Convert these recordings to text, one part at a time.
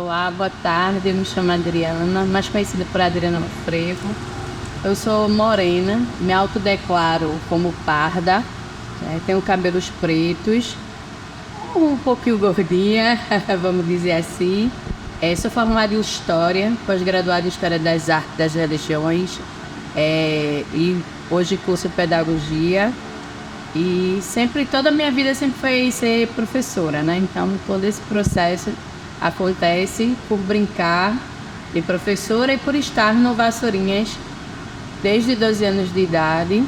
Olá, boa tarde. Eu me chamo Adriana, mais conhecida por Adriana Frevo. Eu sou morena, me autodeclaro como parda, tenho cabelos pretos, um pouquinho gordinha, vamos dizer assim. Sou formada em História, pós-graduada em História das Artes e das Religiões, e hoje curso Pedagogia. E toda a minha vida sempre foi ser professora, né? Então, todo esse processo acontece por brincar de professora e por estar no Vassourinhas desde 12 anos de idade,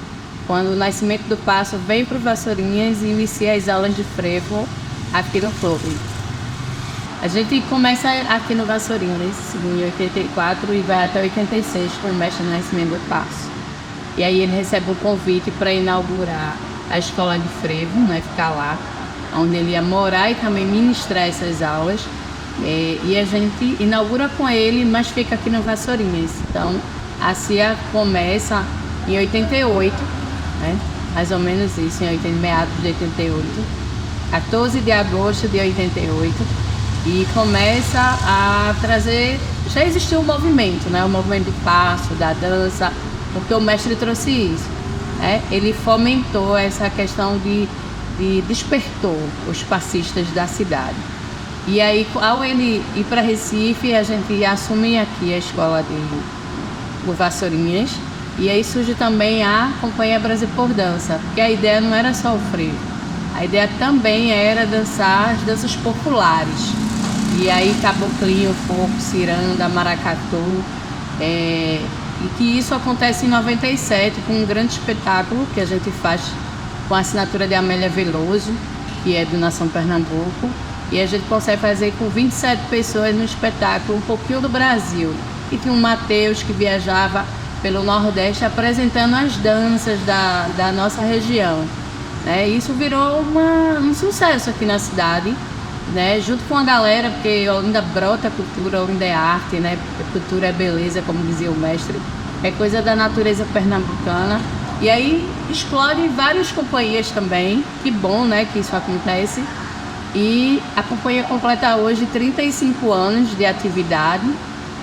quando o Nascimento do Passo vem para o Vassourinhas e inicia as aulas de frevo aqui no clube. A gente começa aqui no Vassourinhas em 84 e vai até 86 com o mestre Nascimento do Passo. E aí ele recebe um convite para inaugurar a escola de frevo, né, ficar lá, onde ele ia morar e também ministrar essas aulas. E a gente inaugura com ele, mas fica aqui no Vassourinhas. Então, a CIA começa em 88, né, mais ou menos isso, meados de 88, 14 de agosto de 88, e começa a trazer, já existiu um movimento, né, o movimento do passo, da dança, porque o mestre trouxe isso. Ele fomentou essa questão de despertou os passistas da cidade. E aí, ao ele ir para Recife, a gente assume aqui a escola do Vassourinhas, e aí surge também a Companhia Brasil por Dança, porque a ideia não era só o frevo, a ideia também era dançar as danças populares. E aí, caboclinho, foco, ciranda, maracatu, e que isso acontece em 97 com um grande espetáculo que a gente faz com a assinatura de Amélia Veloso, que é do Nação Pernambuco, e a gente consegue fazer com 27 pessoas no espetáculo um pouquinho do Brasil. E tinha um Matheus que viajava pelo Nordeste apresentando as danças da nossa região. Isso virou um sucesso aqui na cidade, junto com a galera, porque Olinda brota a cultura, Olinda é arte, né? Cultura é beleza, como dizia o mestre, é coisa da natureza pernambucana. E aí explode várias companhias também, que bom, né, que isso acontece. E a companhia completa hoje 35 anos de atividade,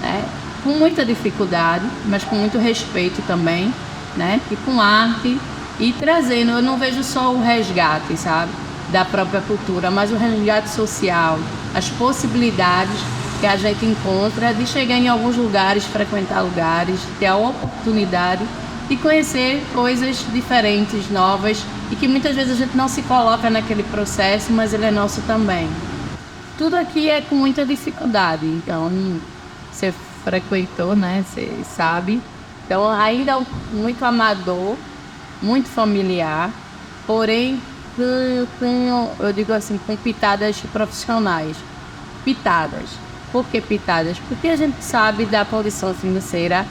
né, com muita dificuldade, mas com muito respeito também, né, e com arte, e trazendo, eu não vejo só o resgate, sabe, da própria cultura, mas o resgate social, as possibilidades que a gente encontra de chegar em alguns lugares, frequentar lugares, ter a oportunidade de conhecer coisas diferentes, novas, e que muitas vezes a gente não se coloca naquele processo, mas ele é nosso também. Tudo aqui é com muita dificuldade, então você frequentou, né? Você sabe. Então ainda muito amador, muito familiar, porém eu digo assim, com pitadas profissionais. Pitadas. Por que pitadas? Porque a gente sabe da condição financeira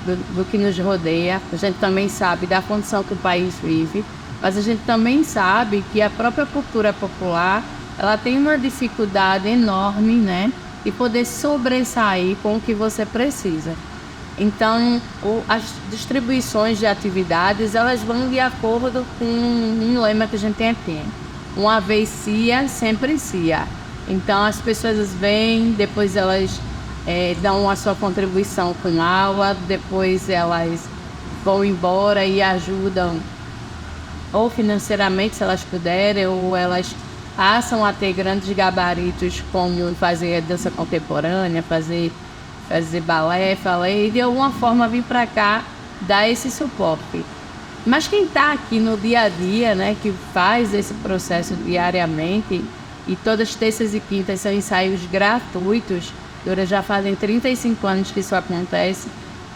do que nos rodeia, a gente também sabe da condição que o país vive, mas a gente também sabe que a própria cultura popular, ela tem uma dificuldade enorme, né, de poder sobressair com o que você precisa. Então, as distribuições de atividades, elas vão de acordo com um lema que a gente tem aqui: uma vez cia, sempre cia. Então, as pessoas vêm, depois elas dão a sua contribuição com aula, depois elas vão embora e ajudam, ou financeiramente, se elas puderem, ou elas passam a ter grandes gabaritos, como fazer dança contemporânea, fazer balé, e de alguma forma vir para cá dar esse suporte. Mas quem está aqui no dia a dia, né, que faz esse processo diariamente, e todas as terças e quintas são ensaios gratuitos, já fazem 35 anos que isso acontece,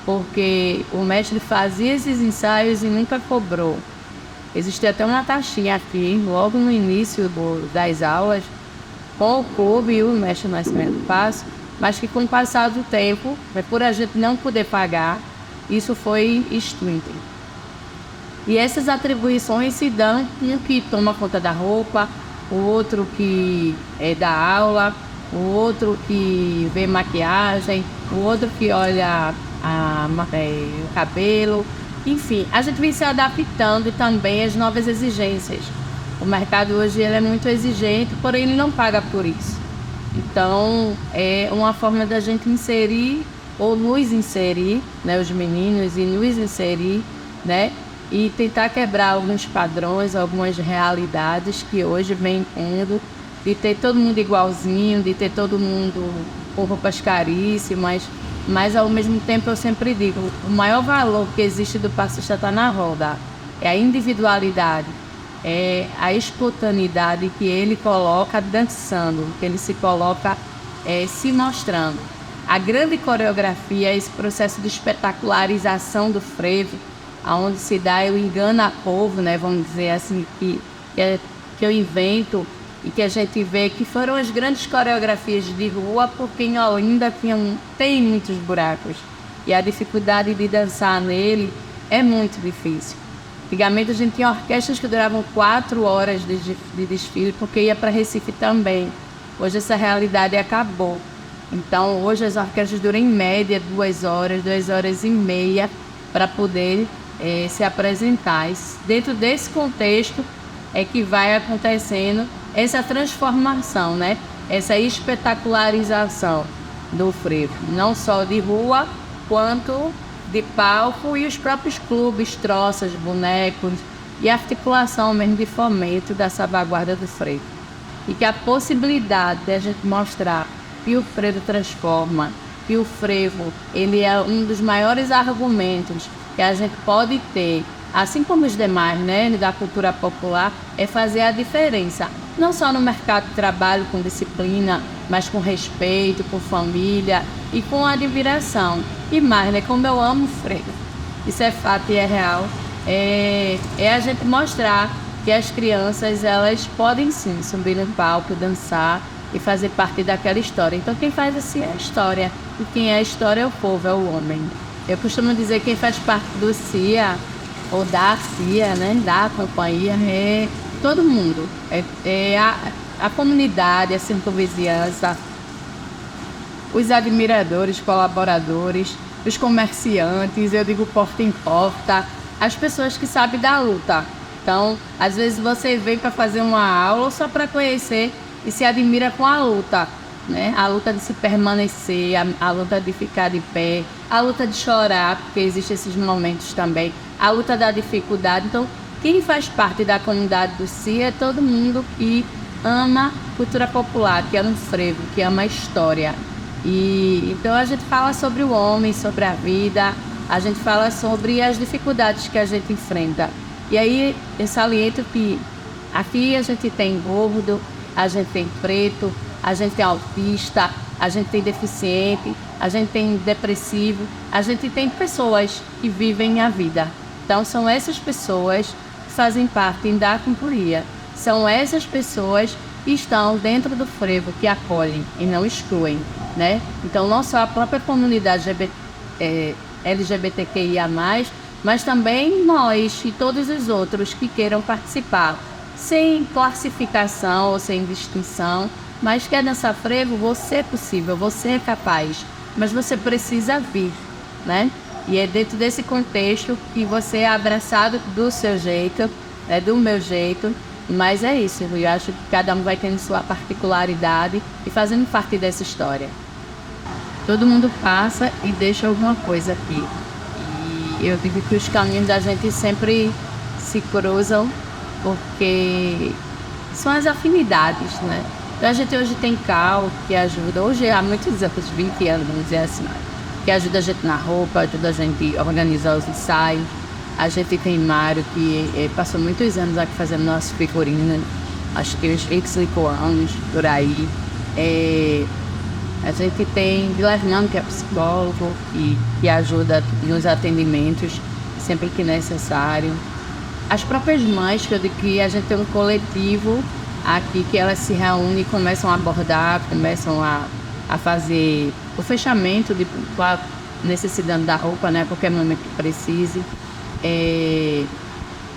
porque o mestre fazia esses ensaios e nunca cobrou. Existia até uma taxinha aqui, logo no início das aulas, com o clube e o mestre Nascimento do Passo, mas que com o passar do tempo, por a gente não poder pagar, isso foi extinto. E essas atribuições se dão um que toma conta da roupa, o outro que dá aula, o outro que vê maquiagem, o outro que olha o cabelo. Enfim, a gente vem se adaptando também às novas exigências. O mercado hoje ele é muito exigente, porém ele não paga por isso. Então, é uma forma da gente inserir, ou nos inserir, né, os meninos, e nos inserir, né, e tentar quebrar alguns padrões, algumas realidades que hoje vem tendo, de ter todo mundo igualzinho, de ter todo mundo com roupas caríssimas, mas ao mesmo tempo eu sempre digo, o maior valor que existe do passista está na roda, é a individualidade, é a espontaneidade que ele coloca dançando, que ele se coloca se mostrando. A grande coreografia é esse processo de espetacularização do frevo, onde se dá o engana-povo, né, vamos dizer assim, que eu invento e que a gente vê que foram as grandes coreografias de rua, porque em Olinda tem muitos buracos e a dificuldade de dançar nele é muito difícil. Antigamente a gente tinha orquestras que duravam 4 horas de desfile, porque ia para Recife também. Hoje essa realidade acabou. Então hoje as orquestras duram em média 2 horas, 2 horas e meia para poder se apresentar. Dentro desse contexto é que vai acontecendo essa transformação, né? Essa espetacularização do frevo, não só de rua, quanto de palco e os próprios clubes, troças, bonecos e articulação mesmo de fomento da salvaguarda do frevo. E que a possibilidade de a gente mostrar que o frevo transforma, que o frevo ele é um dos maiores argumentos que a gente pode ter, assim como os demais, né, da cultura popular, é fazer a diferença, não só no mercado de trabalho com disciplina, mas com respeito, com família e com admiração. E mais, né, como eu amo o frevo, isso é fato e é real, é a gente mostrar que as crianças, elas podem sim subir no palco, dançar e fazer parte daquela história. Então quem faz assim é a história, e quem é a história é o povo, é o homem. Eu costumo dizer que quem faz parte do CIA, ou da CIA, né, da companhia, é todo mundo. É a comunidade, a circunvizinhança, os admiradores, colaboradores, os comerciantes, eu digo porta em porta, as pessoas que sabem da luta. Então, às vezes você vem para fazer uma aula só para conhecer e se admira com a luta, né? A luta de se permanecer, a luta de ficar de pé, a luta de chorar, porque existem esses momentos também, a luta da dificuldade. Então, quem faz parte da comunidade do CIA é todo mundo que ama cultura popular, que ama o frevo, que ama a história. E então a gente fala sobre o homem, sobre a vida, a gente fala sobre as dificuldades que a gente enfrenta. E aí eu saliento que aqui a gente tem gordo, a gente tem preto, a gente tem autista, a gente tem deficiente, a gente tem depressivo, a gente tem pessoas que vivem a vida. Então são essas pessoas que fazem parte da companhia. São essas pessoas que estão dentro do frevo, que acolhem e não excluem, né? Então não só a própria comunidade LGBTQIA+, mas também nós e todos os outros que queiram participar, sem classificação ou sem distinção, mas quer dançar frevo, você é possível, você é capaz, mas você precisa vir, né? E é dentro desse contexto que você é abraçado do seu jeito, né, do meu jeito, mas é isso, eu acho que cada um vai tendo sua particularidade e fazendo parte dessa história. Todo mundo passa e deixa alguma coisa aqui. E eu digo que os caminhos da gente sempre se cruzam, porque são as afinidades, né? Então a gente hoje tem Cal, que ajuda, hoje há muitos anos, 20 anos, vamos dizer assim, que ajuda a gente na roupa, ajuda a gente a organizar os ensaios. A gente tem Mário, que passou muitos anos aqui fazendo nossas figurinas, acho que uns 25 anos, por aí. A gente tem Guilherme, que é psicólogo, que ajuda nos atendimentos, sempre que necessário. As próprias mães, que eu digo que a gente tem um coletivo aqui, que elas se reúnem e começam a abordar, começam a fazer o fechamento com a necessidade da roupa, né? Qualquer momento que precise.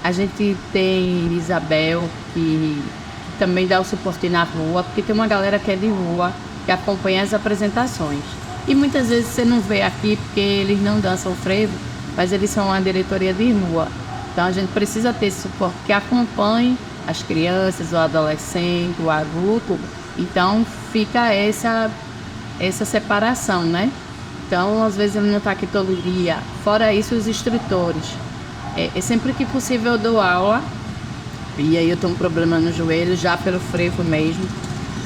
A gente tem Isabel, que também dá o suporte na rua, porque tem uma galera que é de rua, que acompanha as apresentações. E muitas vezes você não vê aqui porque eles não dançam frevo, mas eles são uma diretoria de rua. Então a gente precisa ter esse suporte que acompanhe as crianças, o adolescente, o adulto. Então fica essa separação, né? Então, às vezes ele não está aqui todo dia. Fora isso, os instrutores. Sempre que possível eu dou aula. E aí eu tenho um problema no joelho, já pelo frevo mesmo.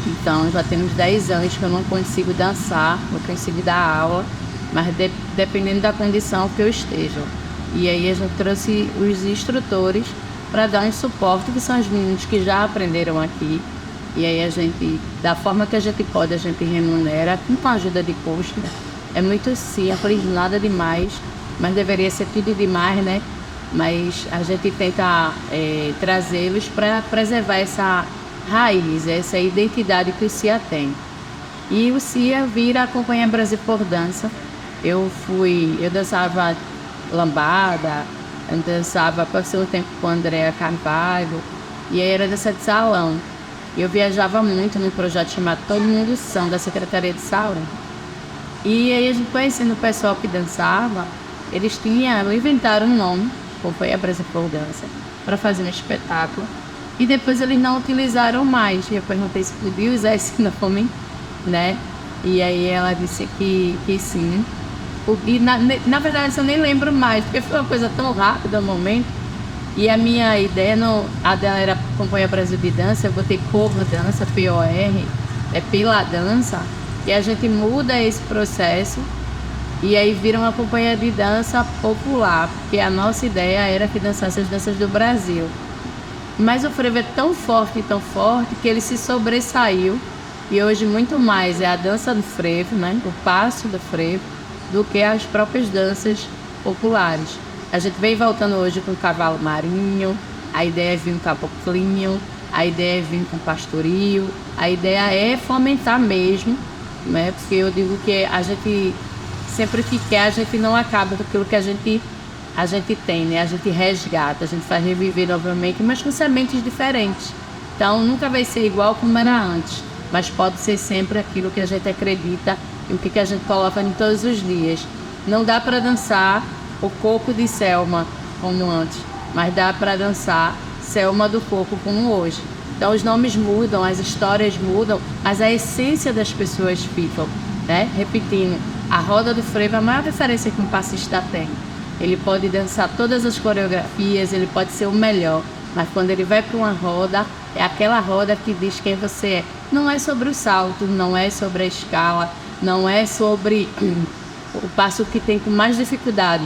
Então, já tem uns 10 anos que eu não consigo dançar, não consigo dar aula. Mas dependendo da condição que eu esteja. E aí a gente trouxe os instrutores para dar um suporte, que são os meninos que já aprenderam aqui. E aí a gente, da forma que a gente pode, a gente remunera com a ajuda de custo. É muito simples, nada demais, mas deveria ser tudo demais, né? Mas a gente tenta trazê-los para preservar essa raiz, essa identidade que o CIA tem. E o CIA vira a Companhia Brasil por Dança. Eu dançava lambada, eu dançava, passei um tempo com a Andréa Carvalho, e aí era dança de salão. Eu viajava muito num projeto chamado Todo Mundo São, da Secretaria de Saúde. E aí a gente conhecendo o pessoal que dançava, eles inventaram um nome, Companhia Brasil por Dança, para fazer um espetáculo. E depois eles não utilizaram mais. E eu perguntei se podia usar esse nome, né? E aí ela disse que sim. E na verdade eu nem lembro mais, porque foi uma coisa tão rápida no momento. E a minha ideia, a dela era Companhia Brasil de Dança, eu botei Por Dança, P-O-R, pela dança, e a gente muda esse processo e aí vira uma companhia de dança popular, porque a nossa ideia era que dançasse as danças do Brasil. Mas o frevo é tão forte, que ele se sobressaiu, e hoje muito mais é a dança do frevo, né, o passo do frevo, do que as próprias danças populares. A gente vem voltando hoje com o cavalo marinho, a ideia é vir com caboclinho, a ideia é vir com pastorio, a ideia é fomentar mesmo, né? Porque eu digo que a gente, sempre que quer, a gente não acaba com aquilo que a gente tem, né? A gente resgata, a gente faz reviver novamente, mas com sementes diferentes. Então nunca vai ser igual como era antes, mas pode ser sempre aquilo que a gente acredita e o que a gente coloca em todos os dias. Não dá para dançar o Coco de Selma como antes, mas dá para dançar Selma do Coco como hoje. Então os nomes mudam, as histórias mudam, mas a essência das pessoas ficam, né? Repetindo, a roda do frevo é a maior diferença que um passista tem. Ele pode dançar todas as coreografias, ele pode ser o melhor, mas quando ele vai para uma roda, é aquela roda que diz quem você é. Não é sobre o salto, não é sobre a escala, não é sobre o passo que tem com mais dificuldade.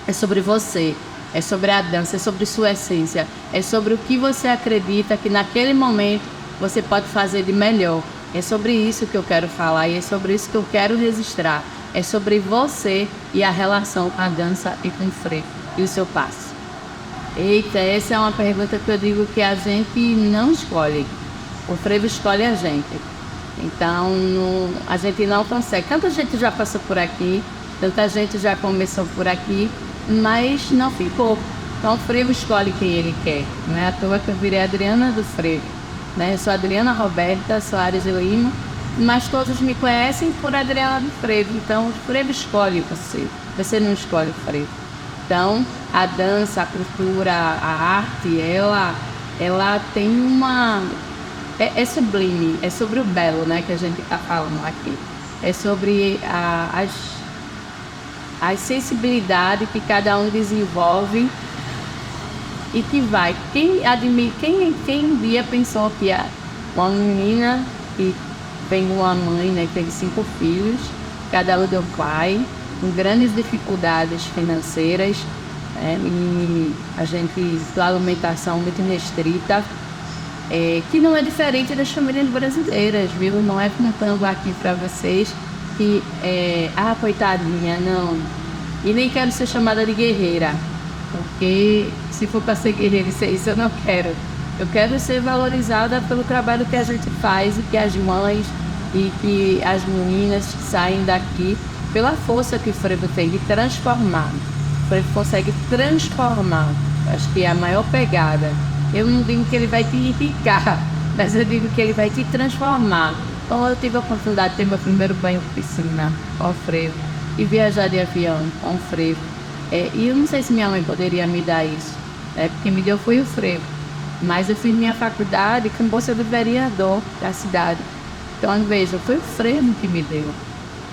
É sobre você, é sobre a dança, é sobre sua essência, é sobre o que você acredita que naquele momento você pode fazer de melhor. É sobre isso que eu quero falar e é sobre isso que eu quero registrar. É sobre você e a relação com a dança e com o frevo e o seu passo. Eita, essa é uma pergunta que eu digo que a gente não escolhe. O frevo escolhe a gente. Então, a gente não consegue. Tanta gente já passou por aqui, tanta gente já começou por aqui, mas não ficou. Então o frevo escolhe quem ele quer. Não é à toa que eu virei Adriana do Frevo, né? Eu sou Adriana Roberta Soares de Lima, mas todos me conhecem por Adriana do Frevo. Então o frevo escolhe você não escolhe o frevo. Então a dança, a cultura, a arte, ela tem uma... É sublime, é sobre o belo, né, que a gente está falando aqui. É sobre a sensibilidade que cada um desenvolve e que vai. Quem um dia pensou que uma menina que tem uma mãe, né, que tem 5 filhos, cada um de um pai, com grandes dificuldades financeiras, né, e a gente com a alimentação muito restrita, que não é diferente das famílias brasileiras, viu? Não é contando aqui para vocês que coitadinha, não. E nem quero ser chamada de guerreira, porque se for para ser guerreira isso eu não quero. Eu quero ser valorizada pelo trabalho que a gente faz e que as mães e que as meninas que saem daqui, pela força que o frevo tem de transformar. O frevo consegue transformar. Acho que é a maior pegada. Eu não digo que ele vai te irritar, mas eu digo que ele vai te transformar. Então eu tive a oportunidade de ter meu primeiro banho de piscina com o frevo e viajar de avião com o frevo. E eu não sei se minha mãe poderia me dar isso, porque me deu foi o frevo. Mas eu fiz minha faculdade com bolsa do vereador da cidade. Então, veja, foi o frevo que me deu.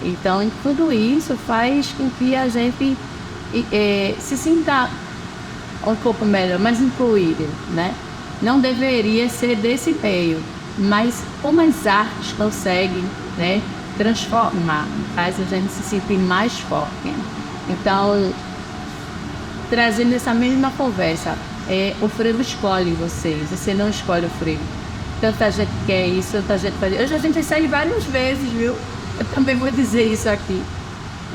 Então, tudo isso faz com que a gente se sinta um pouco melhor, mais incluído, né? Não deveria ser desse meio, mas como as artes conseguem, né, transformar, faz a gente se sentir mais forte. Então, trazendo essa mesma conversa, o frevo escolhe vocês, você não escolhe o frevo. Tanta gente quer isso, tanta gente faz. Eu já tentei sair várias vezes, viu? Eu também vou dizer isso aqui.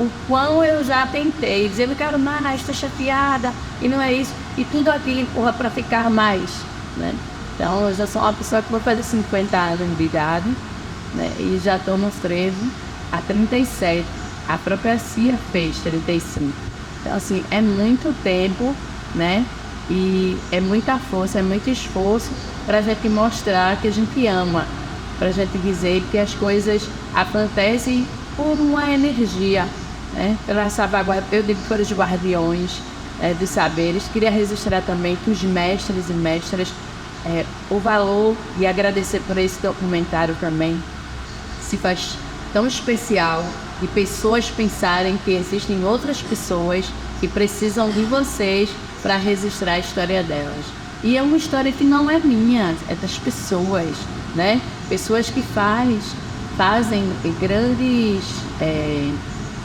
O quão eu já tentei, dizer, eu quero mais, estou chateada, e não é isso. E tudo aquilo empurra para ficar mais, né? Então, eu já sou uma pessoa que vou fazer 50 anos de idade, né? E já estou no frevo há 37. A própria Cia fez 35. Então, assim, é muito tempo, né? E é muita força, é muito esforço para a gente mostrar que a gente ama, para a gente dizer que as coisas acontecem por uma energia, né? Pela salvaguarda, eu digo por os guardiões dos saberes. Queria registrar também que os mestres e mestras, o valor, e agradecer por esse documentário também, se faz tão especial e pessoas pensarem que existem outras pessoas que precisam de vocês para registrar a história delas. E é uma história que não é minha, é das pessoas, né? Pessoas que fazem grandes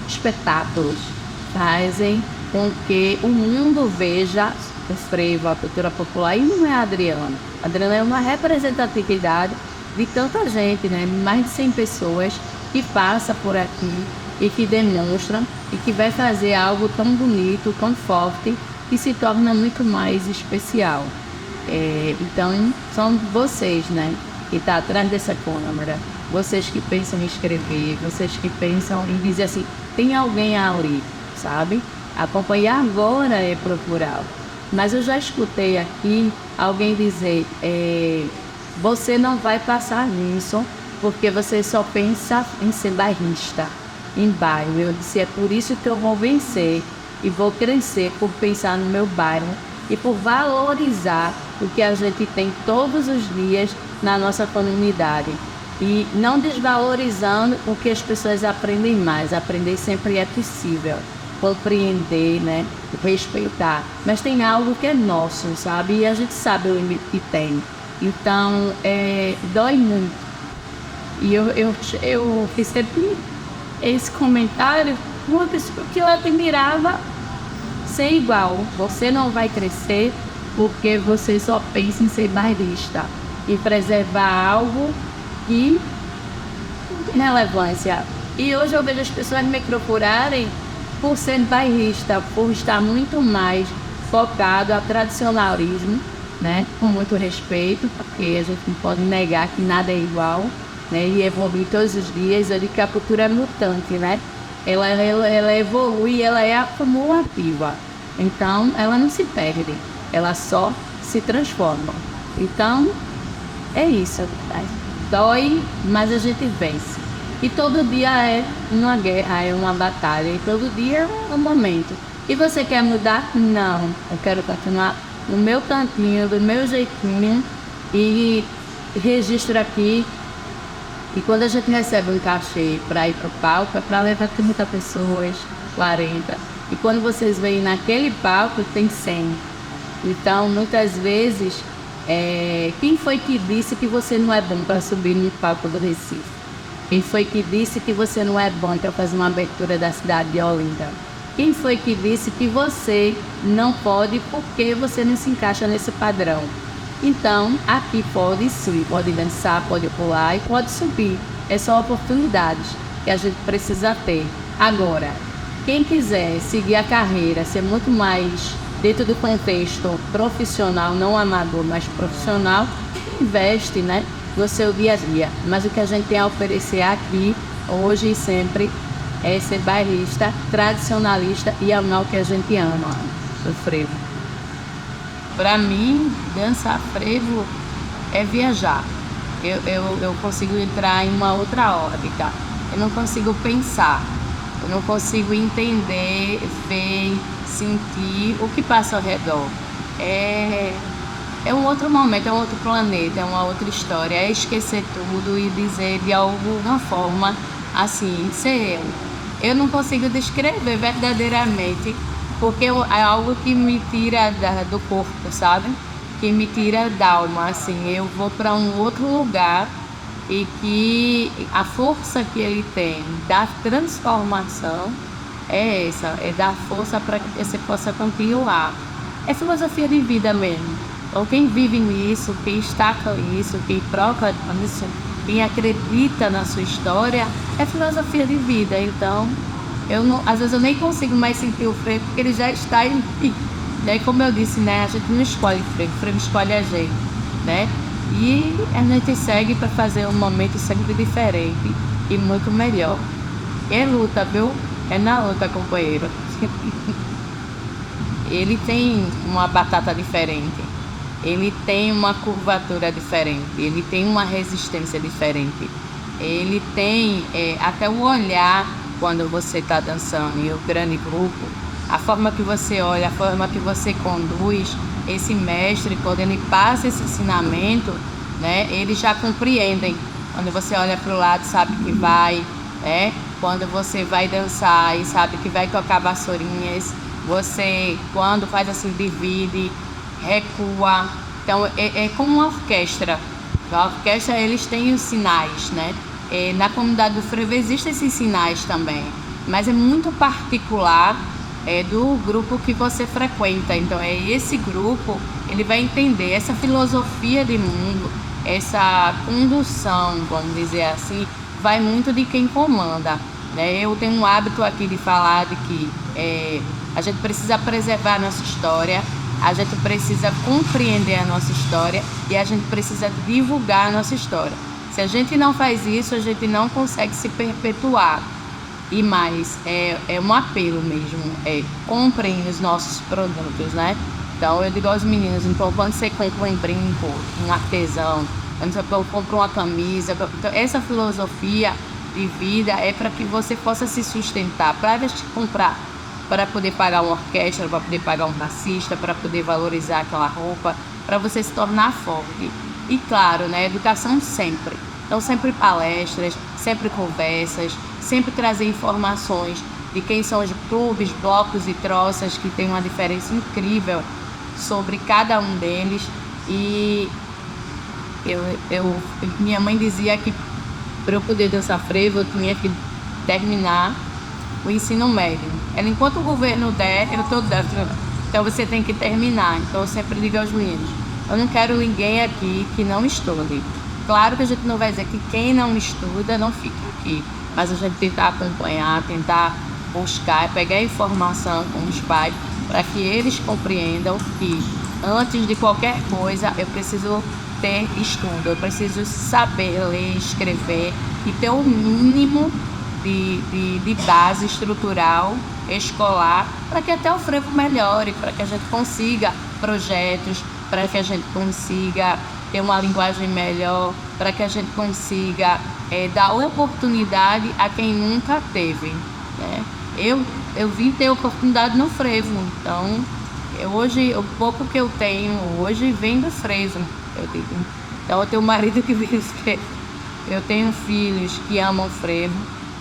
espetáculos, fazem com que o mundo veja o frevo, a cultura popular. E não é a Adriana. A Adriana é uma representatividade de tanta gente, né? Mais de 100 pessoas que passa por aqui e que demonstram e que vai fazer algo tão bonito, tão forte, que se torna muito mais especial. Então, são vocês, né, que estão atrás dessa câmera, vocês que pensam em escrever, vocês que pensam em dizer assim, tem alguém ali, sabe? Acompanhar agora é procurar. Mas eu já escutei aqui alguém dizer, você não vai passar nisso, porque você só pensa em ser bairrista, em bairro. Eu disse, é por isso que eu vou vencer e vou crescer por pensar no meu bairro e por valorizar o que a gente tem todos os dias na nossa comunidade. E não desvalorizando o que as pessoas aprendem mais. Aprender sempre é possível. Compreender, né? Respeitar. Mas tem algo que é nosso, sabe? E a gente sabe o limite que tem. Então, dói muito. E eu recebi esse comentário de uma pessoa que eu admirava ser igual. Você não vai crescer porque você só pensa em ser bairrista e preservar algo que tem relevância. E hoje eu vejo as pessoas me procurarem por ser bairrista, por estar muito mais focado a tradicionalismo, né? Com muito respeito, porque a gente não pode negar que nada é igual, né? E evolui todos os dias. Eu digo que a cultura é mutante, né? Ela evolui, ela é acumulativa. Então, ela não se perde, ela só se transforma. Então, é isso. Dói, mas a gente vence. E todo dia é uma guerra, é uma batalha. E todo dia é um momento. E você quer mudar? Não. Eu quero continuar no meu cantinho, do meu jeitinho. E registro aqui. E quando a gente recebe um cachê para ir para o palco, é para levar 30 pessoas, 40. E quando vocês veem naquele palco, tem 100. Então, muitas vezes, quem foi que disse que você não é bom para subir no palco do Recife? Quem foi que disse que você não é bom para fazer uma abertura da cidade de Olinda? Quem foi que disse que você não pode porque você não se encaixa nesse padrão? Então, aqui pode subir, pode dançar, pode pular e pode subir. São oportunidades que a gente precisa ter. Agora, quem quiser seguir a carreira, ser muito mais dentro do contexto profissional, não amador, mas profissional, investe, né, no seu dia a dia. Mas o que a gente tem a oferecer aqui, hoje e sempre, é ser bairrista, tradicionalista e amar o que a gente ama, o frevo. Para mim, dançar frevo é viajar. Eu consigo entrar em uma outra órbita. Eu não consigo pensar. Eu não consigo entender, ver, sentir o que passa ao redor. é um outro momento, é um outro planeta, é uma outra história, é esquecer tudo e dizer de alguma forma assim, ser eu. Eu não consigo descrever verdadeiramente, porque é algo que me tira do corpo, sabe? Que me tira da alma, assim, eu vou para um outro lugar e que a força que ele tem da transformação é essa, é dar força para que você possa continuar. É filosofia de vida mesmo. Então, quem vive nisso, quem está com isso, quem troca isso, quem acredita na sua história, é filosofia de vida. Então, eu não, às vezes eu nem consigo mais sentir o frevo, porque ele já está em mim. Daí, como eu disse, né, a gente não escolhe o frevo escolhe a gente, né? E a gente segue para fazer um momento sempre diferente e muito melhor. É luta, viu? É na luta, companheiro. Ele tem uma batata diferente, ele tem uma curvatura diferente, ele tem uma resistência diferente, ele tem até o olhar quando você está dançando em um grande grupo, a forma que você olha, a forma que você conduz, esse mestre, quando ele passa esse ensinamento, né, eles já compreendem. Quando você olha para o lado, sabe que vai, né? Quando você vai dançar e sabe que vai tocar vassourinhas, você, quando faz assim, divide, recua. Então, é como uma orquestra. A orquestra, eles têm os sinais, né? Na comunidade do frevo existem esses sinais também, mas é muito particular do grupo que você frequenta. Então, esse grupo, ele vai entender essa filosofia de mundo, essa condução, vamos dizer assim, vai muito de quem comanda, né? Eu tenho um hábito aqui de falar de que a gente precisa preservar a nossa história, a gente precisa compreender a nossa história e a gente precisa divulgar a nossa história. Se a gente não faz isso, a gente não consegue se perpetuar. E mais, é um apelo mesmo, comprem os nossos produtos, né? Então eu digo aos meninos, então quando você compra um brinco, um artesão, quando você compra uma camisa, então, essa filosofia de vida é para que você possa se sustentar, para te comprar, para poder pagar uma orquestra, para poder pagar um bassista, para poder valorizar aquela roupa, para você se tornar forte. E claro, né, educação sempre. Então sempre palestras, sempre conversas, sempre trazer informações de quem são os clubes, blocos e troças que tem uma diferença incrível sobre cada um deles. E minha mãe dizia que para eu poder dançar frevo eu tinha que terminar o ensino médio. Enquanto o governo der, eu estou dando. Então você tem que terminar. Então eu sempre digo aos meninos, eu não quero ninguém aqui que não estude. Claro que a gente não vai dizer que quem não estuda não fica aqui, mas a gente tentar acompanhar, tentar buscar, pegar informação com os pais para que eles compreendam que antes de qualquer coisa eu preciso ter estudo, eu preciso saber ler, escrever e ter um mínimo de base estrutural, escolar, para que até o frevo melhore, para que a gente consiga projetos, para que a gente consiga ter uma linguagem melhor, para que a gente consiga dar oportunidade a quem nunca teve, né? Eu vim ter oportunidade no frevo, então hoje o pouco que eu tenho hoje vem do frevo, eu digo. Então eu tenho um marido que vive frevo, eu tenho filhos que amam frevo,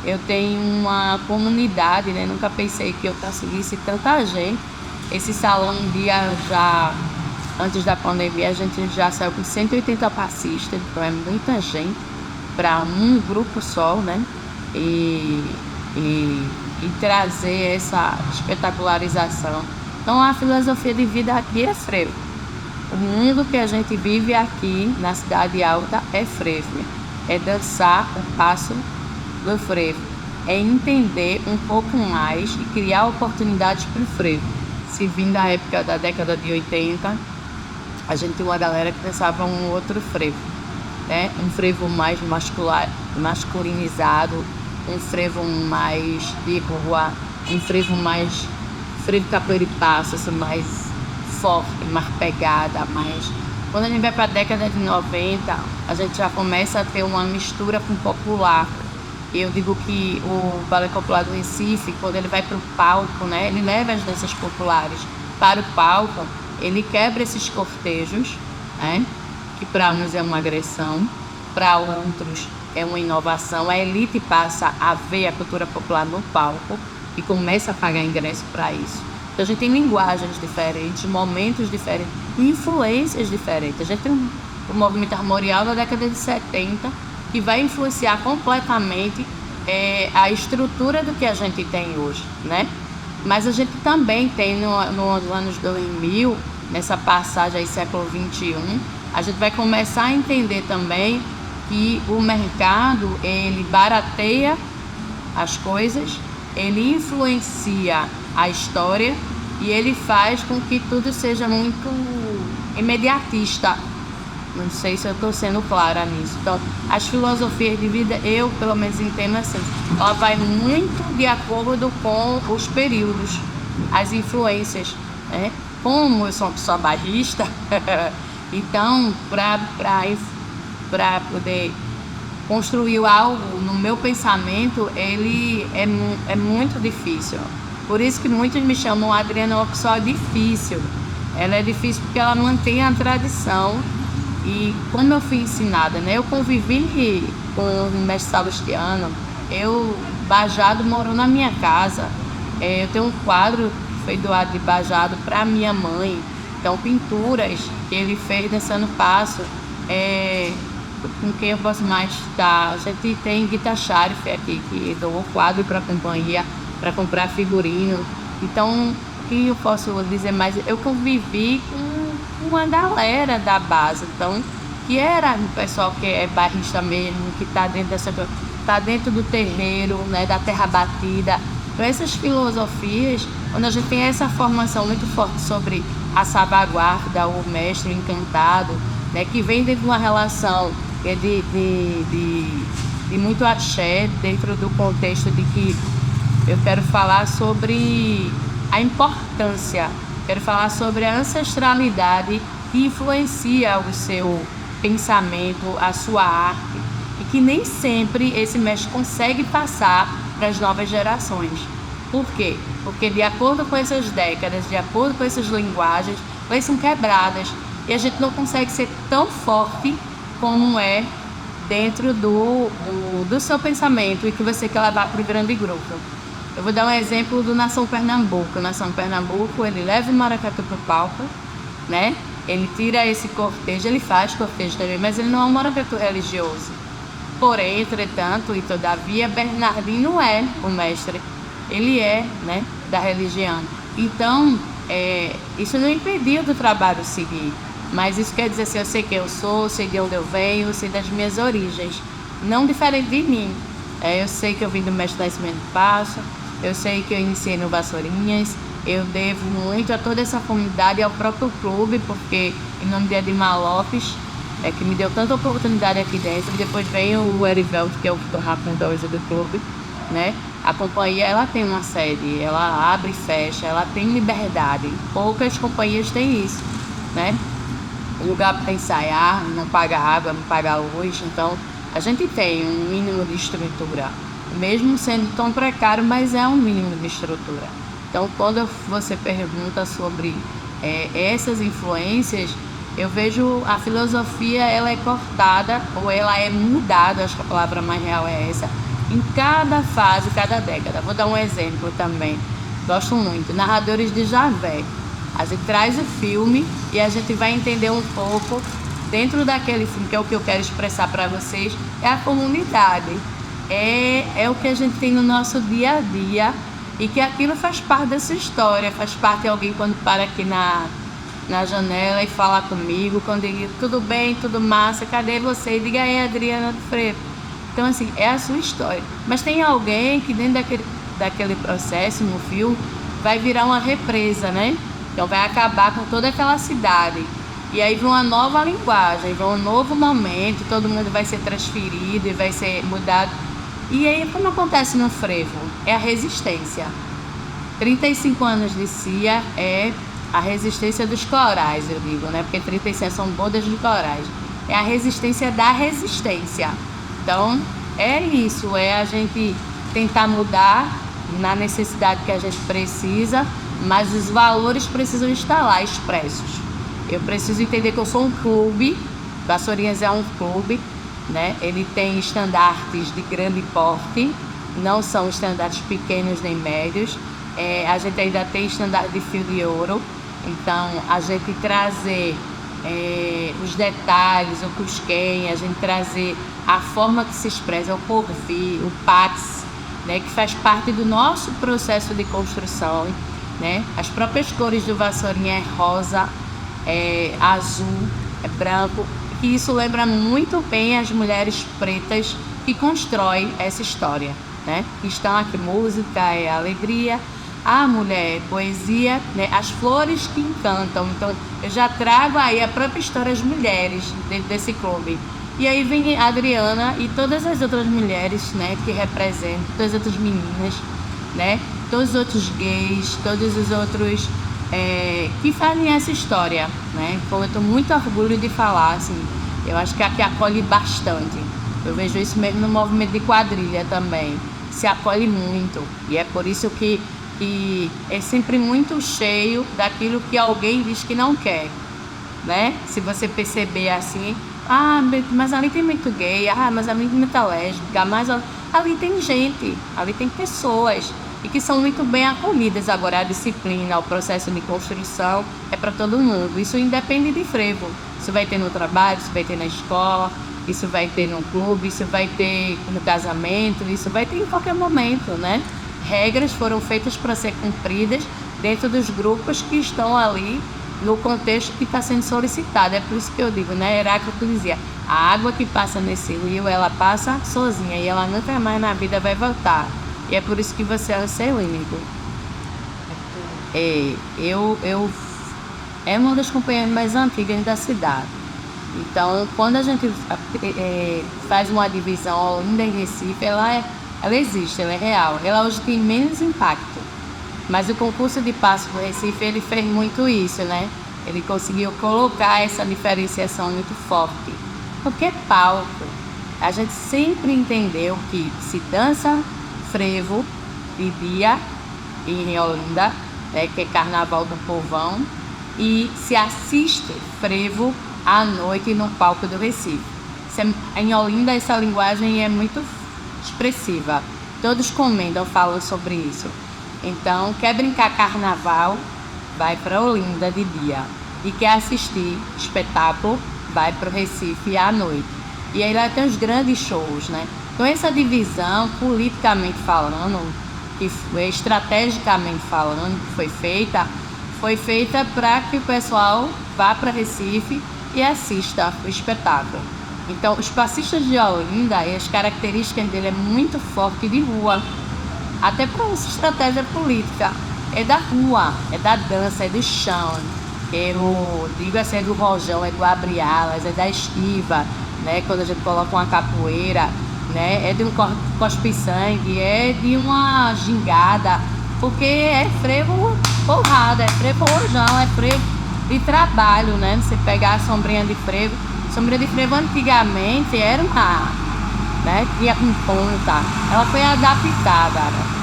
eu tenho uma comunidade, né? Nunca pensei que eu conseguisse tanta gente. Esse salão um dia já, antes da pandemia, a gente já saiu com 180 passistas, então é muita gente para um grupo só, né? E trazer essa espetacularização. Então a filosofia de vida aqui é frevo. O mundo que a gente vive aqui na Cidade Alta é frevo. É dançar o passo do frevo. É entender um pouco mais e criar oportunidades para o frevo. Se vim da época da década de 80, a gente tem uma galera que pensava um outro frevo, né? Um frevo mais masculinizado, um frevo mais de rua, um frevo mais frevo capoeira e passo, assim, mais forte, mais pegada, mais... Quando a gente vai para a década de 90, a gente já começa a ter uma mistura com o popular. Eu digo que o Balé Popular do Recife, quando ele vai para o palco, né, ele leva as danças populares para o palco, ele quebra esses cortejos, né? Que para uns é uma agressão, para outros é uma inovação. A elite passa a ver a cultura popular no palco e começa a pagar ingresso para isso. Então a gente tem linguagens diferentes, momentos diferentes, influências diferentes. A gente tem o movimento armorial da década de 70 que vai influenciar completamente a estrutura do que a gente tem hoje, né? Mas a gente também tem nos anos 2000, nessa passagem aí século XXI, a gente vai começar a entender também que o mercado, ele barateia as coisas, ele influencia a história e ele faz com que tudo seja muito imediatista. Não sei se eu estou sendo clara nisso. Então, as filosofias de vida, eu pelo menos entendo assim, ela vai muito de acordo com os períodos, as influências, né? Como eu sou uma pessoa barrista, então, para poder construir algo no meu pensamento, ele é muito difícil. Por isso que muitos me chamam Adriana Oxó difícil. Ela é difícil porque ela mantém a tradição. E como eu fui ensinada, né? Eu convivi com o mestre Salustiano, Bajado morou na minha casa. Eu tenho um quadro que foi doado de Bajado para minha mãe. Então, pinturas que ele fez dançando passo, com quem eu posso mais estar. A gente tem Guita Sharif aqui, que doou quadro para a companhia, para comprar figurino. Então, o que eu posso dizer mais? Eu convivi com uma galera da base, então, que era o pessoal que é barrista mesmo, que está dentro do terreiro, né, da terra batida. Então, essas filosofias, quando a gente tem essa formação muito forte sobre a salvaguarda, o mestre encantado, né, que vem dentro de uma relação de muito axé, dentro do contexto de que eu quero falar sobre a importância, quero falar sobre a ancestralidade que influencia o seu pensamento, a sua arte, e que nem sempre esse mestre consegue passar para as novas gerações. Por quê? Porque de acordo com essas décadas, de acordo com essas linguagens, elas são quebradas e a gente não consegue ser tão forte como é dentro do seu pensamento e que você quer levar para o grande grupo. Eu vou dar um exemplo do Nação Pernambuco. O Nação Pernambuco, ele leva o maracatu para o palco, né? Ele tira esse cortejo, ele faz cortejo também, mas ele não é um maracatu religioso. Porém, entretanto e todavia, Bernardinho não é o mestre. Ele é, né, da religião. Então, isso não impediu do trabalho seguir. Mas isso quer dizer assim, eu sei quem eu sou, sei de onde eu venho, sei das minhas origens. Não diferente de mim. Eu sei que eu vim do Mestre Nascimento Passo, eu sei que eu iniciei no Vassourinhas, eu devo muito a toda essa comunidade e ao próprio clube, porque em nome de Edmar Lopes, que me deu tanta oportunidade aqui dentro, e depois veio o Erivelto, que é o racontor do clube, né? A companhia, ela tem uma sede, ela abre e fecha, ela tem liberdade. Poucas companhias têm isso, né? Um lugar para ensaiar, não paga água, não paga luz, então a gente tem um mínimo de estrutura, mesmo sendo tão precário, mas é um mínimo de estrutura. Então, quando você pergunta sobre essas influências, eu vejo a filosofia, ela é cortada ou ela é mudada, acho que a palavra mais real é essa, em cada fase, cada década. Vou dar um exemplo também, gosto muito, Narradores de Javé. A gente traz o filme e a gente vai entender um pouco dentro daquele filme, que é o que eu quero expressar para vocês, é a comunidade. É o que a gente tem no nosso dia a dia e que aquilo faz parte dessa história, faz parte de alguém quando para aqui na janela e fala comigo, quando digo, tudo bem, tudo massa, cadê você? E diga aí, Adriana do Freire. Então, assim, é a sua história. Mas tem alguém que dentro daquele processo, no filme, vai virar uma represa, né? Então vai acabar com toda aquela cidade. E aí vem uma nova linguagem, vem um novo momento, todo mundo vai ser transferido e vai ser mudado. E aí, como acontece no frevo? É a resistência. 35 anos de CIA é a resistência dos corais, eu digo, né? Porque 36 são bodas de corais. É a resistência da resistência. Então, é isso, é a gente tentar mudar na necessidade que a gente precisa, mas os valores precisam estar lá expressos. Eu preciso entender que eu sou um clube, Vassourinhas é um clube, né? Ele tem estandartes de grande porte, não são estandartes pequenos nem médios. A gente ainda tem estandarte de fio de ouro, então a gente trazer os detalhes, o cusquem, a gente trazer a forma que se expressa, o porvir, o pax, né, que faz parte do nosso processo de construção, né? As próprias cores do Vassourinha é rosa, é azul, é branco, e isso lembra muito bem as mulheres pretas que constroem essa história, né? Estão aqui, música é alegria, a mulher é poesia, né? As flores que encantam. Então eu já trago aí a própria história das mulheres dentro desse clube. E aí vem a Adriana e todas as outras mulheres, né, que representam, todas as outras meninas, né, todos os outros gays, todos os outros que fazem essa história, né. Então eu tenho muito orgulho de falar, assim, eu acho que aqui acolhe bastante. Eu vejo isso mesmo no movimento de quadrilha também, se acolhe muito. E é por isso que é sempre muito cheio daquilo que alguém diz que não quer, né? Se você perceber assim, mas ali tem muito gay, mas ali tem muita lésbica, mas ali tem gente, ali tem pessoas e que são muito bem acolhidas. Agora a disciplina, o processo de construção é para todo mundo, isso independe de frevo. Isso vai ter no trabalho, isso vai ter na escola, isso vai ter no clube, isso vai ter no casamento, isso vai ter em qualquer momento, né? Regras foram feitas para ser cumpridas dentro dos grupos que estão ali no contexto que está sendo solicitado. É por isso que eu digo, né? Heráclito dizia, a água que passa nesse rio, ela passa sozinha e ela nunca mais na vida vai voltar. E é por isso que você é o selênico. É uma das companhias mais antigas da cidade. Então, quando a gente faz uma divisão Olinda e Recife, ela existe, ela é real. Ela hoje tem menos impacto. Mas o concurso de passo do Recife, ele fez muito isso, né? Ele conseguiu colocar essa diferenciação muito forte. Porque é palco. A gente sempre entendeu que se dança frevo de dia em Olinda, que é Carnaval do Povão, e se assiste frevo à noite no palco do Recife. Em Olinda, essa linguagem é muito expressiva. Todos comentam, falam sobre isso. Então, quer brincar carnaval, vai para Olinda de dia. E quer assistir espetáculo, vai para o Recife à noite. E aí lá tem os grandes shows, né? Então, essa divisão, politicamente falando, que estrategicamente falando, que foi feita para que o pessoal vá para Recife e assista o espetáculo. Então, os passistas de Olinda, as características dele é muito forte de rua. Até para essa estratégia política. É da rua, é da dança, é do chão. Eu digo assim, é do rojão, é do abre-alas, é da esquiva, né? Quando a gente coloca uma capoeira, né? É de um cospe-sangue, é de uma gingada, porque é frevo porrada, é frevo rojão, é frevo de trabalho, né? Você pegar a sombrinha de frevo antigamente era uma, né? Tinha com ponta. Ela foi adaptada, né?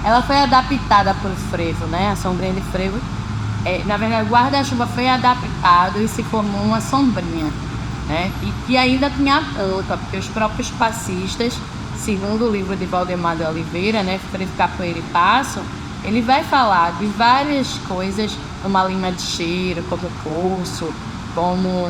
Ela foi adaptada por frevo, né? A sombrinha de frevo. Na verdade, o guarda-chuva foi adaptado e se formou uma sombrinha, né? E que ainda tinha tampa, porque os próprios passistas, segundo o livro de Valdemar de Oliveira, né? Frevo, Capoeira e Passo, ele vai falar de várias coisas, uma lima de cheiro, como o pulso, como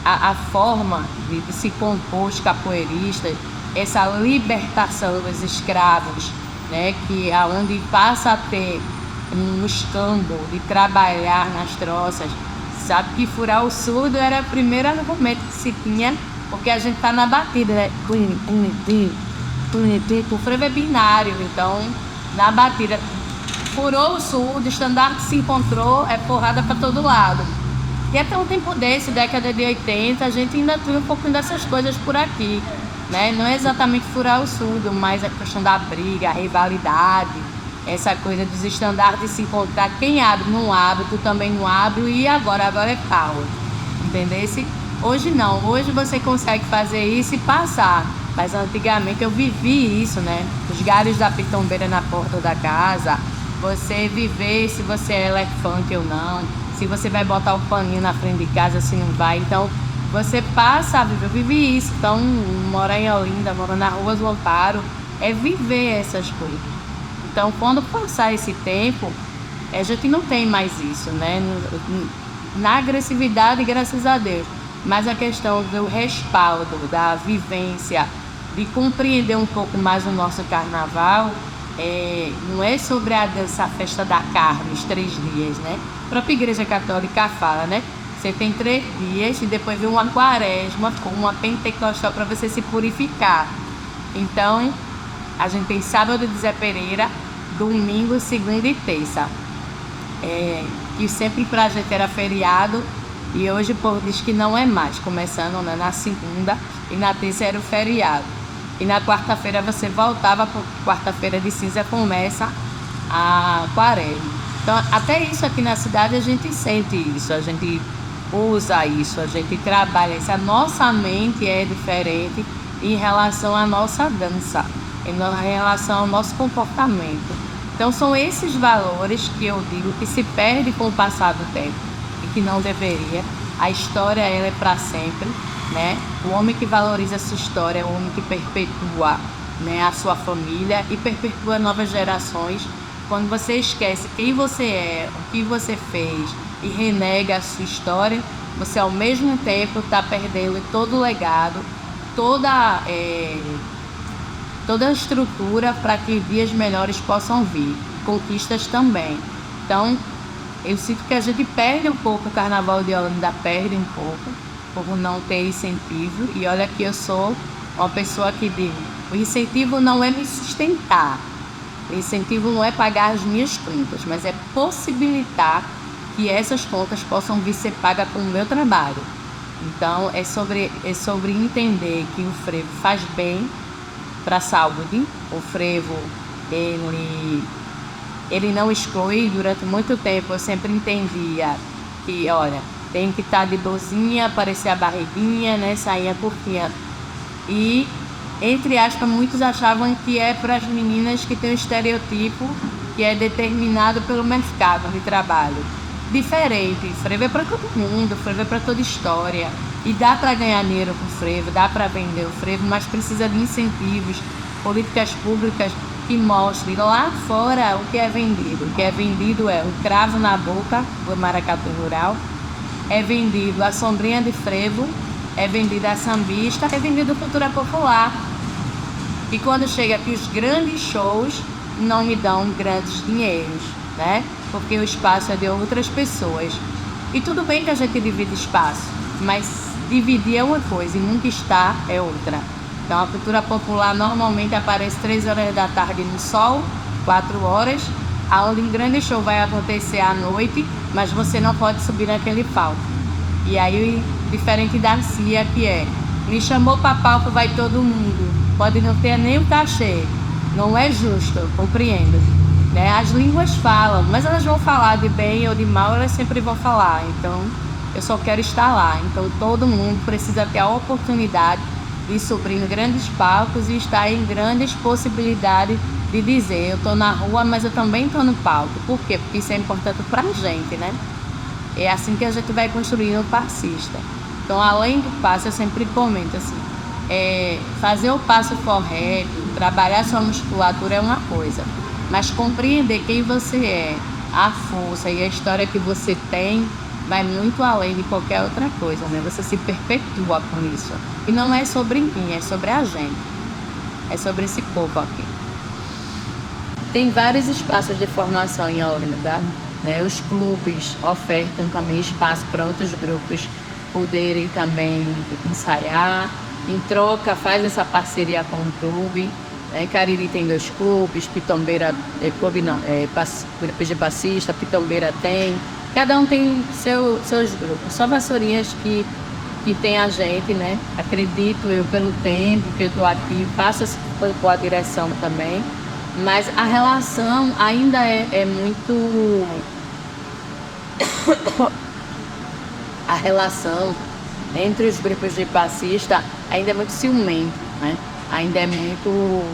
a forma de se compor os capoeiristas, essa libertação dos escravos, né, que aonde passa a ter um escambo de trabalhar nas troças. Sabe que furar o surdo era o primeiro argumento que se tinha, porque a gente está na batida, né? O frevo é binário, então na batida furou o surdo, o estandarte se encontrou, é porrada para todo lado. E até um tempo desse, década de 80, a gente ainda tinha um pouquinho dessas coisas por aqui, né? Não é exatamente furar o surdo, mas a questão da briga, a rivalidade, essa coisa dos estandartes se encontrar. Quem abre, não abre, tu também não abre, e agora é pau. Entendesse? Hoje não, hoje você consegue fazer isso e passar. Mas antigamente eu vivi isso, né? Os galhos da pitombeira na porta da casa, você viver se você é elefante ou não, se você vai botar o paninho na frente de casa, se não vai. Então, você passa a viver, eu vivi isso. Então, morar em Olinda, morar na Rua do Amparo, é viver essas coisas. Então, quando passar esse tempo, a gente não tem mais isso, né? Na agressividade, graças a Deus. Mas a questão do respaldo, da vivência, de compreender um pouco mais o nosso carnaval, não é sobre a festa da carne, os 3 dias, né? A própria Igreja Católica fala, né? Você tem 3 dias e depois vem uma quaresma com uma pentecostal para você se purificar. Então, a gente tem sábado de Zé Pereira, domingo, segunda e terça. E sempre pra gente era feriado, e hoje o povo diz que não é mais, começando, né, na segunda, e na terça era o feriado. E na quarta-feira você voltava, porque quarta-feira de cinza começa a quaresma. Então, até isso aqui na cidade a gente sente isso, a gente usa isso, a gente trabalha isso. A nossa mente é diferente em relação à nossa dança, em relação ao nosso comportamento. Então, são esses valores que eu digo que se perde com o passar do tempo e que não deveria. A história, ela é para sempre, né? O homem que valoriza a sua história é o homem que perpetua, né, a sua família e perpetua novas gerações. Quando você esquece quem você é, o que você fez e renega a sua história, você ao mesmo tempo está perdendo todo o legado, toda a estrutura para que dias melhores possam vir, conquistas também. Então, eu sinto que a gente perde um pouco, o Carnaval de Olinda perde um pouco, por não ter incentivo. E olha que eu sou uma pessoa que digo, o incentivo não é me sustentar, o incentivo não é pagar as minhas contas, mas é possibilitar que essas contas possam vir ser pagas com o meu trabalho. Então, é sobre entender que o frevo faz bem para a saúde. O frevo, ele não exclui. Durante muito tempo eu sempre entendia que, olha, tem que estar de blusinha, aparecer a barriguinha, né, sainha curtinha. E, entre aspas, muitos achavam que é para as meninas que tem um estereotipo que é determinado pelo mercado de trabalho. Diferente, frevo é para todo mundo, frevo é para toda história. E dá para ganhar dinheiro com o frevo, dá para vender o frevo, mas precisa de incentivos, políticas públicas que mostrem lá fora o que é vendido. O que é vendido é o cravo na boca do maracatu rural, é vendido a sombrinha de frevo, é vendida a sambista, é vendido cultura popular. E quando chega aqui os grandes shows, não me dão grandes dinheiros, né? Porque o espaço é de outras pessoas. E tudo bem que a gente divide espaço, mas dividir é uma coisa e nunca estar é outra. Então a cultura popular normalmente aparece 3 horas da tarde no sol, 4 horas. Aonde um grande show vai acontecer à noite, mas você não pode subir naquele palco. E aí, diferente da CIA, que me chamou para palco, vai todo mundo. Pode não ter nem o cachê. Não é justo, eu compreendo. Né? As línguas falam, mas elas vão falar de bem ou de mal, elas sempre vão falar. Então, eu só quero estar lá. Então, todo mundo precisa ter a oportunidade de subir em grandes palcos e estar em grandes possibilidades de dizer, eu estou na rua, mas eu também estou no palco. Por quê? Porque isso é importante para a gente, né? É assim que a gente vai construindo o passista. Então, além do passo, eu sempre comento assim, fazer o passo correto, trabalhar sua musculatura é uma coisa, mas compreender quem você é, a força e a história que você tem, vai muito além de qualquer outra coisa, né? Você se perpetua com isso. E não é sobre mim, é sobre a gente. É sobre esse povo aqui. Tem vários espaços de formação em Olinda, né? Os clubes ofertam também espaço para outros grupos poderem também ensaiar. Em troca, faz essa parceria com o clube. Cariri tem 2 clubes, Pitombeira, PG Passista, Pitombeira tem. Cada um tem seus grupos. Só Vassourinhas que tem a gente, né? Acredito eu, pelo tempo que eu estou aqui, faço com a direção também. Mas a relação ainda é muito... A relação entre os grupos de passista ainda é muito ciumento, né? Ainda é muito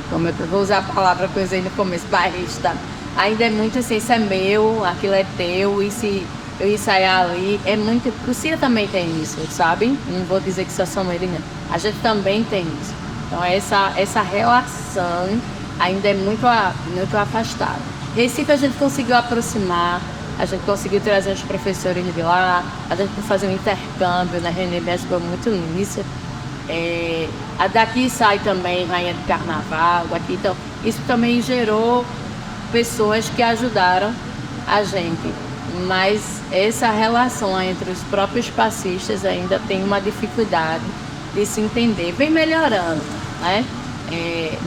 como eu vou usar a palavra que eu usei no começo, bairrista, ainda é muito assim, isso é meu, aquilo é teu, e se eu ensaiar ali, é muito. O Cia também tem isso, sabe? Não vou dizer que só são ele, não. A gente também tem isso. Então, essa relação ainda é muito afastada. Recife a gente conseguiu aproximar, a gente conseguiu trazer os professores de lá, a gente fazer um intercâmbio, né? René me ajudou muito nisso. Daqui sai também Rainha do Carnaval, daqui, então isso também gerou pessoas que ajudaram a gente, mas essa relação entre os próprios passistas ainda tem uma dificuldade de se entender, vem melhorando, né?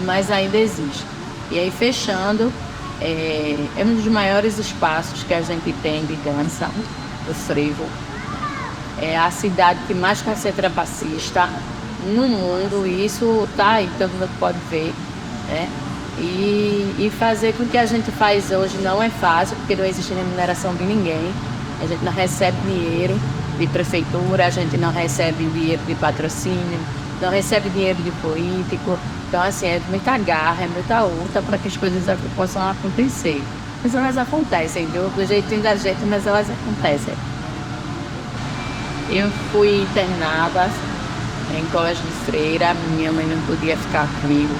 Mas ainda existe. E aí fechando, é um dos maiores espaços que a gente tem de dança, o frevo. É a cidade que mais concentra passista no mundo, e isso tá aí, todo mundo pode ver, né? E fazer com que a gente faz hoje não é fácil, porque não existe remuneração de ninguém. A gente não recebe dinheiro de prefeitura, a gente não recebe dinheiro de patrocínio, não recebe dinheiro de político. Então, assim, é muita garra, é muita luta para que as coisas possam acontecer. Mas elas acontecem, viu? Do jeitinho da gente, mas elas acontecem. Eu fui internada em colégio de freira, minha mãe não podia ficar comigo.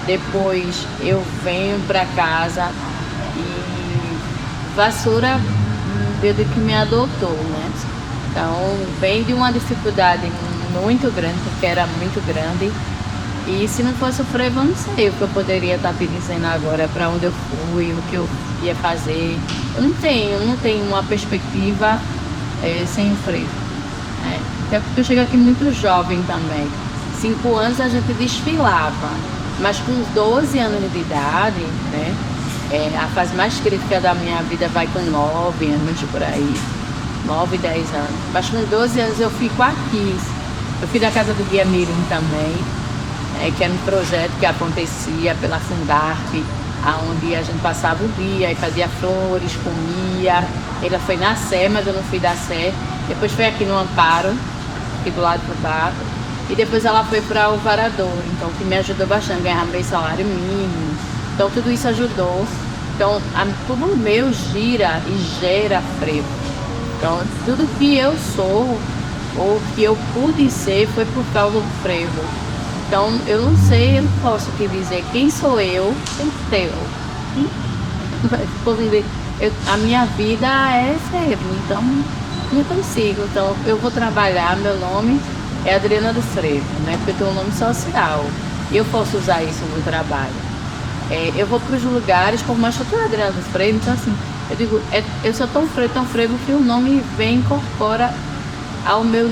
Depois eu venho para casa e Vassoura deu de que me adotou, né? Então vem de uma dificuldade muito grande, porque era muito grande. E se não fosse o frevo, eu não sei o que eu poderia estar te dizendo agora, para onde eu fui, o que eu ia fazer. Eu não tenho uma perspectiva sem o frevo. Até porque eu cheguei aqui muito jovem também. 5 anos a gente desfilava, mas com 12 anos de idade, né? A fase mais crítica da minha vida vai com 9 anos por aí. 9, 10 anos. Mas com 12 anos eu fico aqui. Eu fui da casa do Guia Mirim também, que era um projeto que acontecia pela Fundarp, onde a gente passava o dia e fazia flores, comia. Ela foi na Sé, mas eu não fui da Sé. Depois foi aqui no Amparo, aqui do lado do bar. E depois ela foi para o Varador, então que me ajudou bastante, ganhar meu salário mínimo. Então tudo isso ajudou. Então tudo meu gira e gera frevo. Então tudo que eu sou, ou que eu pude ser, foi por causa do frevo. Então eu não sei, eu não posso te dizer quem sou eu sem frevo. A minha vida é frevo, então não consigo. Então eu vou trabalhar, meu nome é Adriana do Frevo, né? Porque eu tenho um nome social e eu posso usar isso no trabalho. Eu vou para os lugares, como mais eu sou Adriana do Frevo, então assim, eu digo, eu sou tão frevo que o nome vem, incorpora ao meu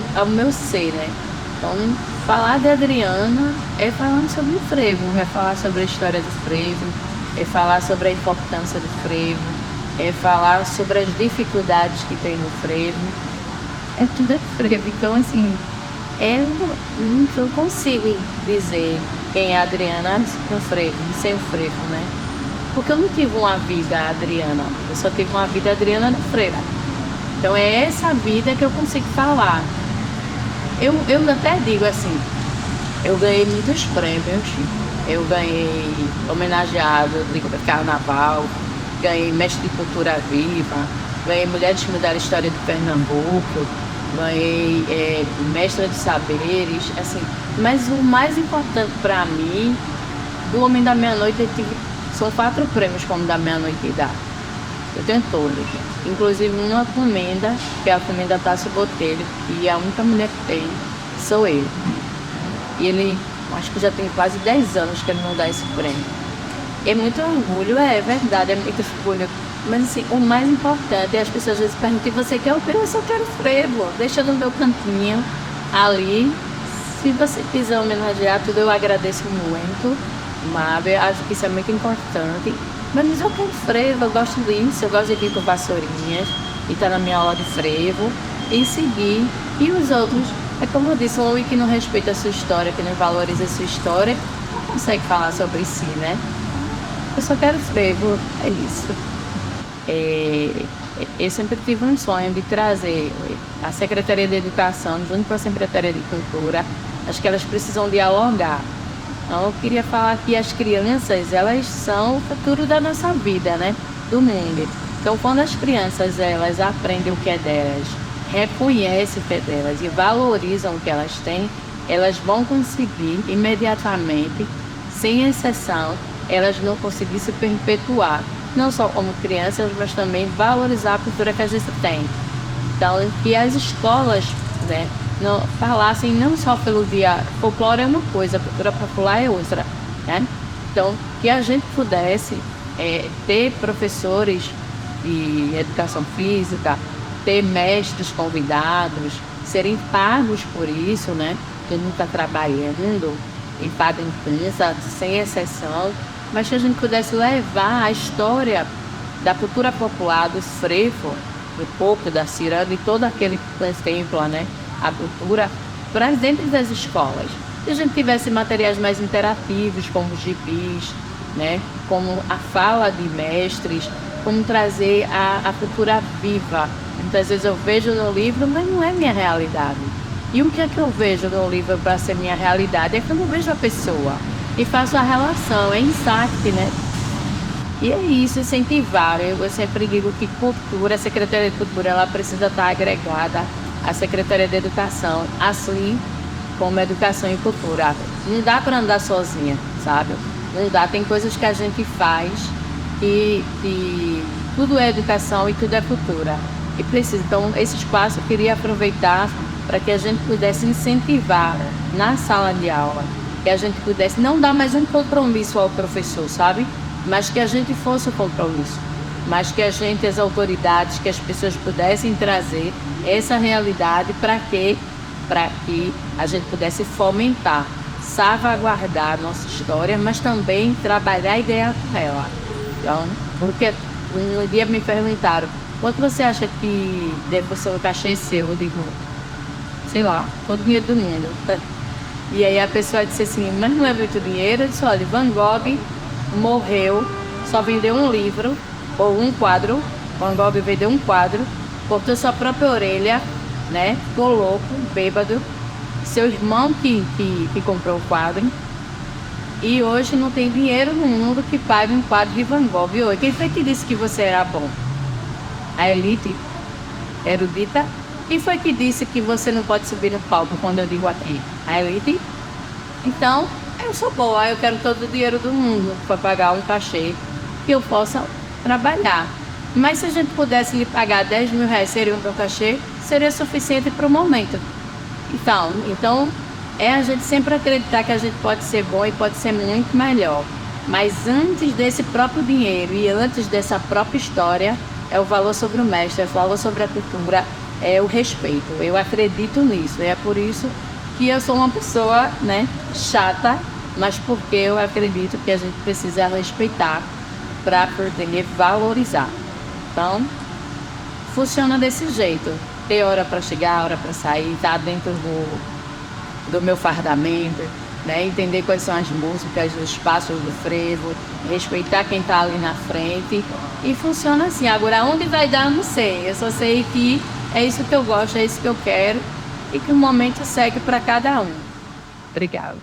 ser, né? Então, falar de Adriana é falando sobre o frevo, é falar sobre a história do frevo, é falar sobre a importância do frevo, é falar sobre as dificuldades que tem no frevo. Tudo é frevo, então assim, eu não consigo dizer quem é a Adriana no frevo, sem o frevo, né? Porque eu não tive uma vida Adriana, eu só tive uma vida Adriana no frevo. Então é essa vida que eu consigo falar. Eu até digo assim, eu ganhei muitos prêmios, eu ganhei homenageado do Carnaval, ganhei Mestre de Cultura Viva, ganhei Mulheres que Mudaram a História de Pernambuco, ganhei Mestra de Saberes, assim. Mas o mais importante para mim, do Homem da Meia-Noite, são 4 prêmios como da Meia-Noite dá. Eu tenho todos, inclusive uma comenda, que é a comenda Tássio Botelho, e a única mulher que tem sou eu. E ele, acho que já tem quase 10 anos que ele não dá esse prêmio. É muito orgulho, é verdade, é muito orgulho. Mas assim, o mais importante é as pessoas às vezes perguntam, você quer o quê? Eu só quero frevo, deixa no meu cantinho ali. Se você quiser homenagear tudo, eu agradeço muito, Mábia, acho que isso é muito importante. Mas eu quero frevo, eu gosto disso, eu gosto de vir com vassourinhas e estar na minha aula de frevo e seguir. E os outros, é como eu disse, um homem que não respeita a sua história, que não valoriza a sua história, não consegue falar sobre si, né? Eu só quero frevo, é isso. Eu sempre tive um sonho de trazer a Secretaria de Educação junto com a Secretaria de Cultura. Acho que elas precisam dialogar. Então, eu queria falar que as crianças, elas são o futuro da nossa vida, né? Do mundo. Então, quando as crianças, elas aprendem o que é delas, reconhecem o que é delas e valorizam o que elas têm, elas vão conseguir imediatamente, sem exceção, elas vão conseguir se perpetuar, não só como crianças, mas também valorizar a cultura que a gente tem. Então, que as escolas, né, não, falassem não só pelo dia, folclore é uma coisa, cultura popular é outra, né? Então, que a gente pudesse ter professores de educação física, ter mestres convidados, serem pagos por isso, né? Que não está trabalhando e paga empresa, sem exceção, mas que a gente pudesse levar a história da cultura popular, do frevo, do coco, da ciranda e todo aquele templo, né? A cultura para dentro das escolas. Se a gente tivesse materiais mais interativos, como os gibis, né? Como a fala de mestres, como trazer a cultura viva. Muitas vezes eu vejo no livro, mas não é minha realidade. E o que é que eu vejo no livro para ser minha realidade? É que eu não vejo a pessoa e faço a relação, é insight, né? E é isso, incentivar. Eu sempre digo que cultura, a Secretaria de Cultura, ela precisa estar agregada à Secretaria de Educação, assim como Educação e Cultura. Não dá para andar sozinha, sabe? Não dá, tem coisas que a gente faz e tudo é educação e tudo é cultura. E precisa, então, esse espaço eu queria aproveitar para que a gente pudesse incentivar na sala de aula, que a gente pudesse não dar mais um compromisso ao professor, sabe? Mas que a gente fosse o compromisso, mas que a gente, as autoridades, que as pessoas pudessem trazer essa realidade para que a gente pudesse fomentar, salvaguardar a nossa história, mas também trabalhar a ideia com ela. Então, porque um dia me perguntaram, quanto você acha que deve ser o cachê seu? Eu digo, sei lá, todo o dinheiro do mundo. E aí a pessoa disse assim, mas não é muito dinheiro? Eu disse, olha, Van Gogh morreu, só vendeu um livro ou um quadro. Van Gogh vendeu um quadro, cortou sua própria orelha, né? Ficou louco, bêbado. Seu irmão que comprou o quadro. E hoje não tem dinheiro no mundo que pague um quadro de Van Gogh. E hoje, quem foi que disse que você era bom? A elite erudita? Quem foi que disse que você não pode subir no palco quando eu digo aqui? A elite? Então, eu sou boa, eu quero todo o dinheiro do mundo para pagar um cachê que eu possa trabalhar. Mas se a gente pudesse lhe pagar 10 mil reais, seria o meu cachê, seria suficiente para o momento. Então, é a gente sempre acreditar que a gente pode ser bom e pode ser muito melhor. Mas antes desse próprio dinheiro e antes dessa própria história, é o valor sobre o mestre, é o valor sobre a cultura, é o respeito. Eu acredito nisso, é por isso que eu sou uma pessoa, né, chata, mas porque eu acredito que a gente precisa respeitar para poder valorizar. Então, funciona desse jeito. Ter hora para chegar, hora para sair, estar dentro do meu fardamento, né? Entender quais são as músicas, os passos do frevo, respeitar quem está ali na frente. E funciona assim. Agora, onde vai dar, eu não sei. Eu só sei que é isso que eu gosto, é isso que eu quero e que o momento segue para cada um. Obrigada.